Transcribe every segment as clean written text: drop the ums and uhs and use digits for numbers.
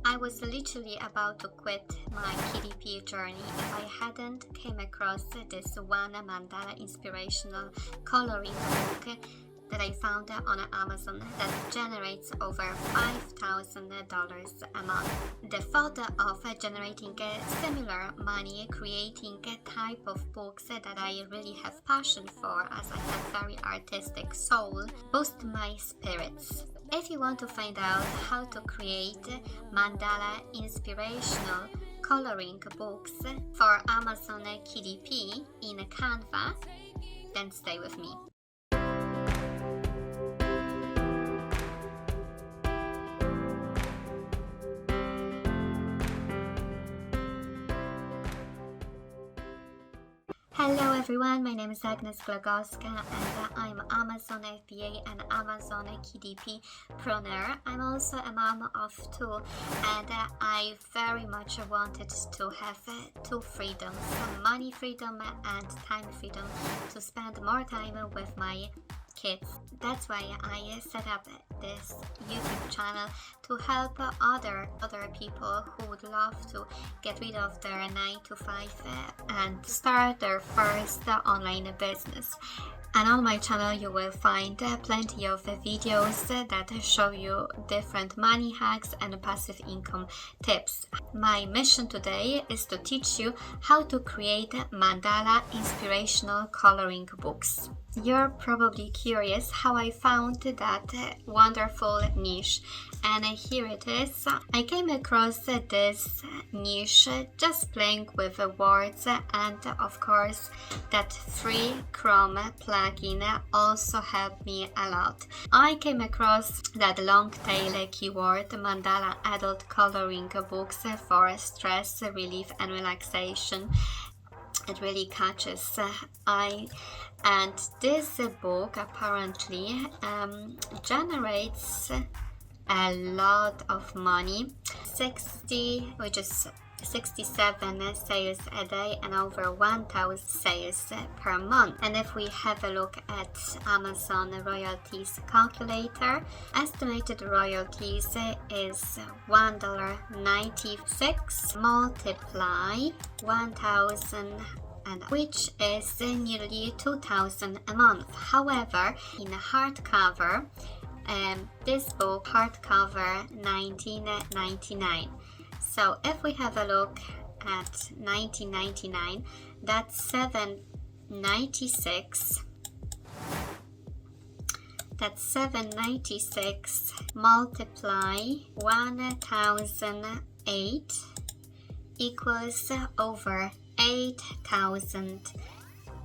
I was literally about to quit my KDP journey if I hadn't came across this one Mandala Inspirational Coloring book that I found on Amazon that generates over $5,000 a month. The thought of generating similar money, creating a type of books that I really have passion for, as I have very artistic soul, boost my spirits. If you want to find out how to create Mandala Inspirational Coloring books for Amazon KDP in Canva, then stay with me. Hello everyone, my name is AGNES and I'm Amazon FBA and Amazon KDPpreneur. I'm also a mom of two, and I very much wanted to have two freedoms, money freedom and time freedom, to spend more time with my kids. That's why I set up this YouTube channel to help other people who would love to get rid of their 9-to-5 and start their first online business. And on my channel you will find plenty of videos that show you different money hacks and passive income tips. My mission today is to teach you how to create Mandala Inspirational Coloring books. You're probably curious how I found that wonderful niche, and here it is. I came across this niche just playing with words, and of course that free Chrome plugin also helped me a lot. I came across that long tail keyword, Mandala Adult Coloring books for stress relief and relaxation. It really catches eye, and this book apparently generates a lot of money, 67 sales a day and over 1,000 sales per month. And if we have a look at Amazon royalties calculator, estimated royalties is $1.96 multiply 1,000, and which is nearly 2,000 a month. However, in a hardcover, this book hardcover $19.99. So if we have a look at $19.99, that's $7.96. That's $7.96 multiply 1,008 equals over 8,000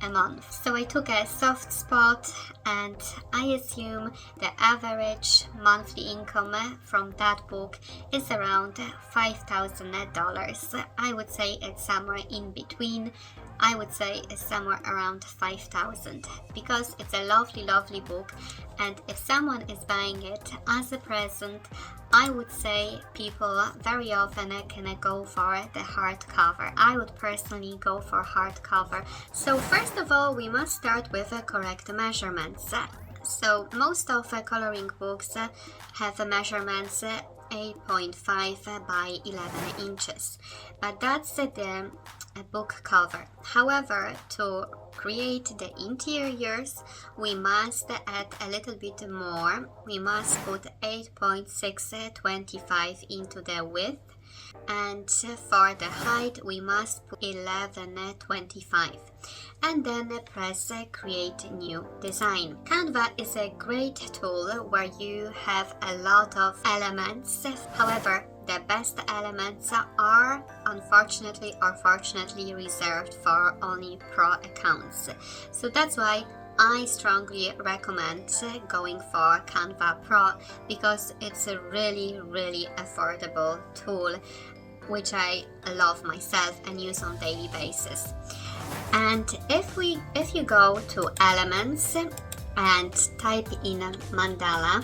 a month. So I took a soft spot, and I assume the average monthly income from that book is around $5,000. I would say it's somewhere in between. I would say it's somewhere around 5,000, because it's a lovely book, and if someone is buying it as a present, I would say people very often can go for the hardcover. I would personally go for hardcover. So first of all, we must start with correct measurements. So most of coloring books have measurements 8.5 by 11 inches, but that's the book cover. However, to create the interiors, we must add a little bit more. We must put 8.625 into the width, and for the height we must put 11.25, and then press create new design. Canva is a great tool where you have a lot of elements. However, the best elements are unfortunately or fortunately reserved for only pro accounts. So that's why I strongly recommend going for Canva Pro, because it's a really affordable tool which I love myself and use on daily basis. And if you go to elements and type in Mandala,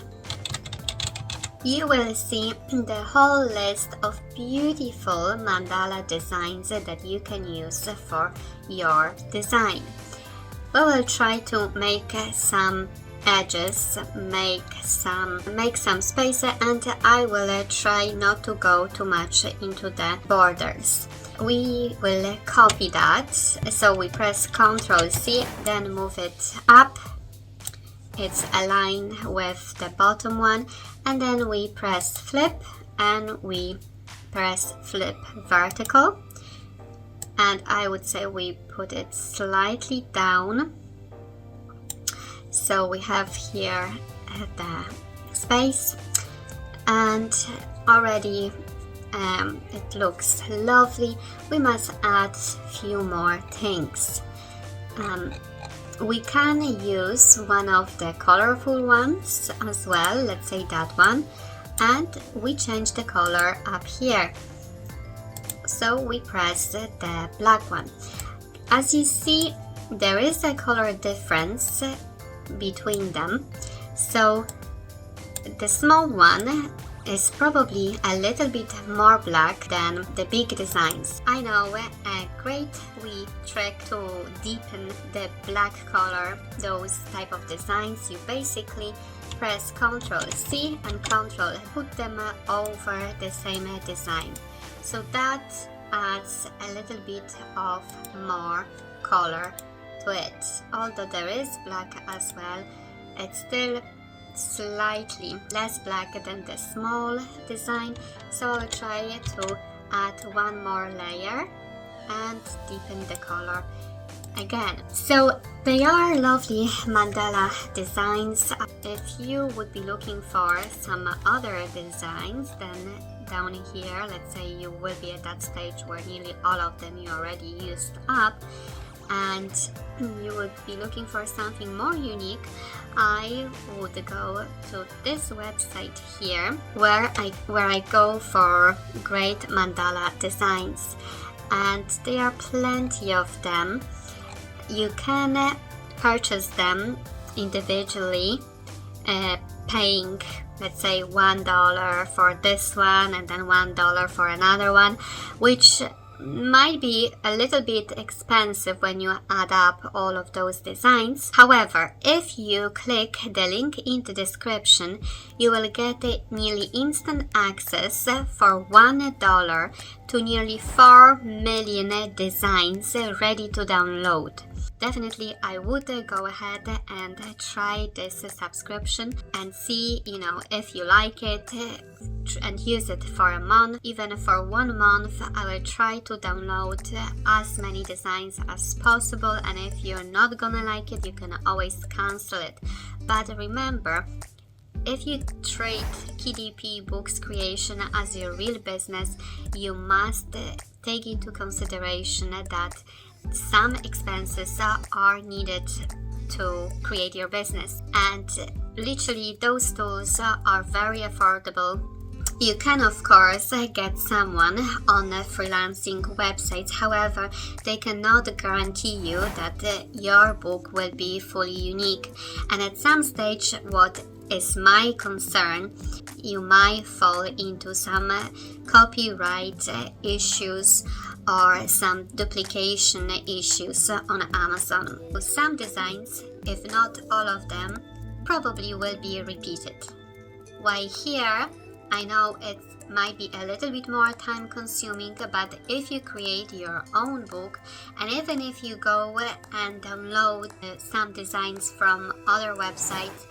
you will see the whole list of beautiful mandala designs that you can use for your design. We will try to make some edges, make some space, and I will try not to go too much into the borders. We will copy that, so we press Ctrl C, then move it up. It's aligned with the bottom one, and then we press flip and we press flip vertical, and I would say we put it slightly down, so we have here the space, and already it looks lovely. We must add few more things. We can use one of the colorful ones as well, let's say that one, and we change the color up here. So we press the black one. As you see, there is a color difference between them. So the small one is probably a little bit more black than the big designs. I know a great trick to deepen the black color, those type of designs, you basically press Ctrl C and Ctrl put them over the same design. So that adds a little bit of more color to it. Although there is black as well, it's still slightly less black than the small design, so I will try to add one more layer and deepen the color again. So they are lovely mandala designs. If you would be looking for some other designs, then down here, let's say you will be at that stage where nearly all of them you already used up, and you would be looking for something more unique, I would go to this website here where I go for great mandala designs, and there are plenty of them. You can purchase them individually, paying, let's say, $1 for this one and then $1 for another one, which might be a little bit expensive when you add up all of those designs. However, if you click the link in the description, you will get nearly instant access for $1 to nearly 4 million designs ready to download. Definitely, I would go ahead and try this subscription and see, if you like it, and use it for a month. Even for 1 month, I will try to download as many designs as possible, and if you're not gonna like it, you can always cancel it. But remember, if you treat KDP Books creation as your real business, you must take into consideration that some expenses are needed to create your business, and literally those tools are very affordable. You can of course get someone on freelancing websites, however they cannot guarantee you that your book will be fully unique, and at some stage, what is my concern, you might fall into some copyright issues or some duplication issues on Amazon. Some designs, if not all of them, probably will be repeated. While here, I know it might be a little bit more time consuming, but if you create your own book, and even if you go and download some designs from other websites,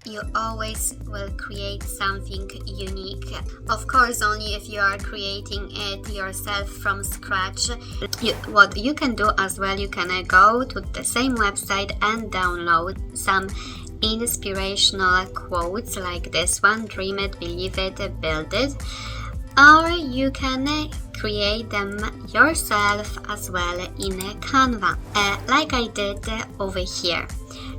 you always will create something unique. Of course, only if you are creating it yourself from scratch. What you can do as well, you can go to the same website and download some inspirational quotes like this one, dream it, believe it, build it. Or you can create them yourself as well in Canva, like I did over here.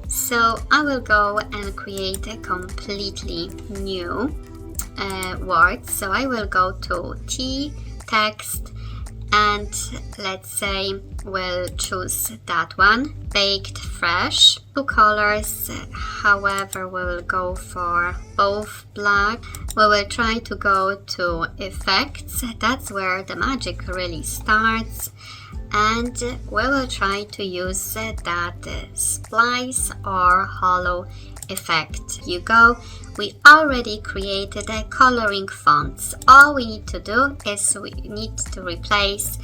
So I will go and create a completely new word. So I will go to T, text, and let's say we'll choose that one, baked fresh. 2 colors, however we will go for both black. We will try to go to effects, that's where the magic really starts, and we will try to use that splice or hollow effect you go, we already created a coloring fonts. All we need to do is we need to replace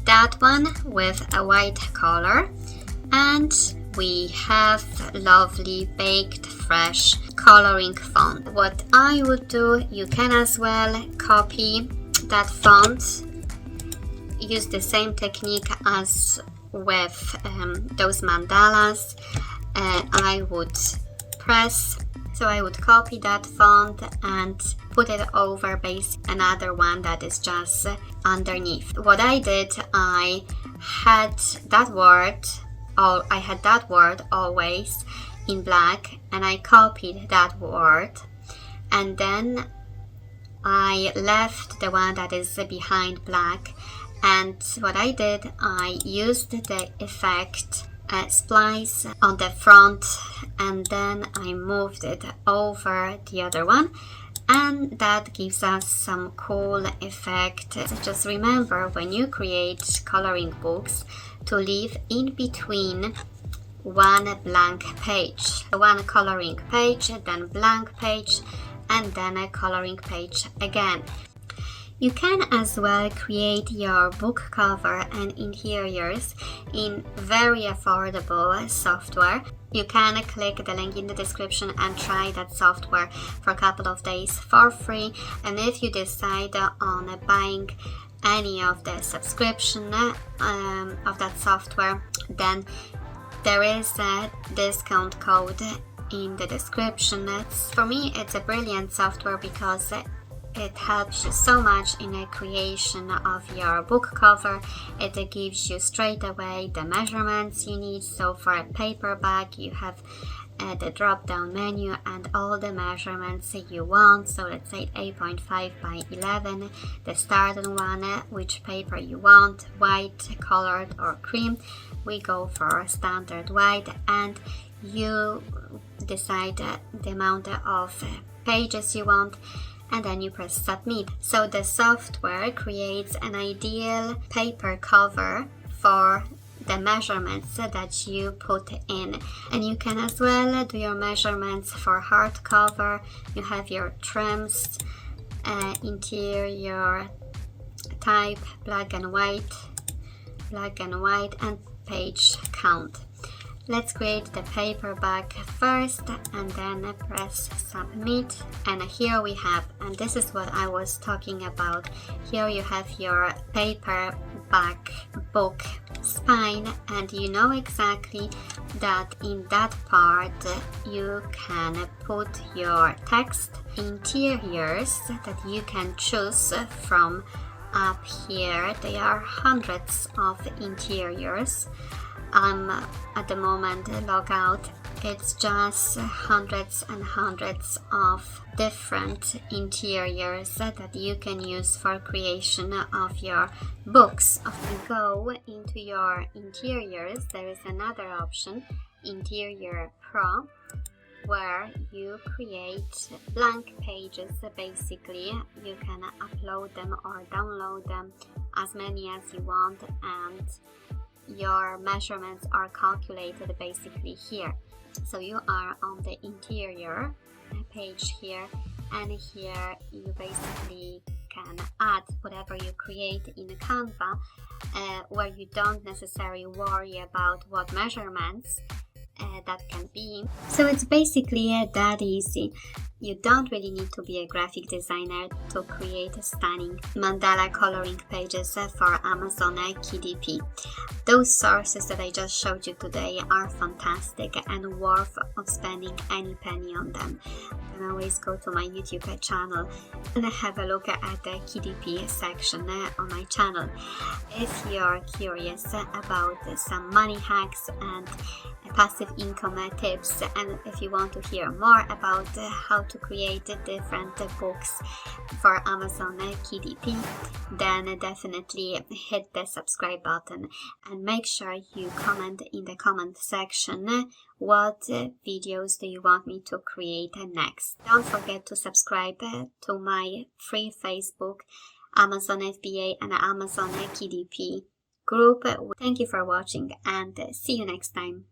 that one with a white color, and we have lovely baked fresh coloring font. What I would do, you can as well copy that font, use the same technique as with those mandalas. I would press, so I would copy that font and put it over another one that is just underneath. What I did, I had that word always in black, and I copied that word, and then I left the one that is behind black. And what I did, I used the effect splice on the front, and then I moved it over the other one, and that gives us some cool effect. So just remember, when you create coloring books, to leave in between one blank page, one coloring page, then blank page, and then a coloring page again. You can as well create your book cover and interiors in very affordable software. You can click the link in the description and try that software for a couple of days for free. And if you decide on buying any of the subscription of that software, then there is a discount code in the description. For me, it's a brilliant software because it helps you so much in the creation of your book cover. It gives you straight away the measurements you need. So for a paperback, you have the drop down menu and all the measurements you want. So let's say 8.5 by 11, the starting one, which paper you want, white, colored or cream. We go for standard white, and you decide the amount of pages you want, and then you press submit. So the software creates an ideal paper cover for the measurements that you put in. And you can as well do your measurements for hardcover. You have your trims, interior type, black and white, and page count. Let's create the paperback first and then press submit. And here we have, and this is what I was talking about, here you have your paperback book spine, and you know exactly that in that part you can put your text, interiors that you can choose from up here. There are hundreds of interiors. At the moment log out, it's just hundreds and hundreds of different interiors that you can use for creation of your books. If you go into your interiors, there is another option, Interior Pro, where you create blank pages. Basically, you can upload them or download them as many as you want, and your measurements are calculated basically here. So you are on the interior page here, and here you basically can add whatever you create in Canva, where you don't necessarily worry about what measurements that can be. So it's basically that easy. You don't really need to be a graphic designer to create stunning mandala coloring pages for Amazon KDP. Those sources that I just showed you today are fantastic and worth of spending any penny on them. You can always go to my YouTube channel and have a look at the KDP section on my channel. If you're curious about some money hacks and passive income tips, and if you want to hear more about how to create different books for Amazon KDP, then definitely hit the subscribe button and make sure you comment in the comment section what videos do you want me to create next. Don't forget to subscribe to my free Facebook, Amazon FBA and Amazon KDP group. Thank you for watching, and see you next time.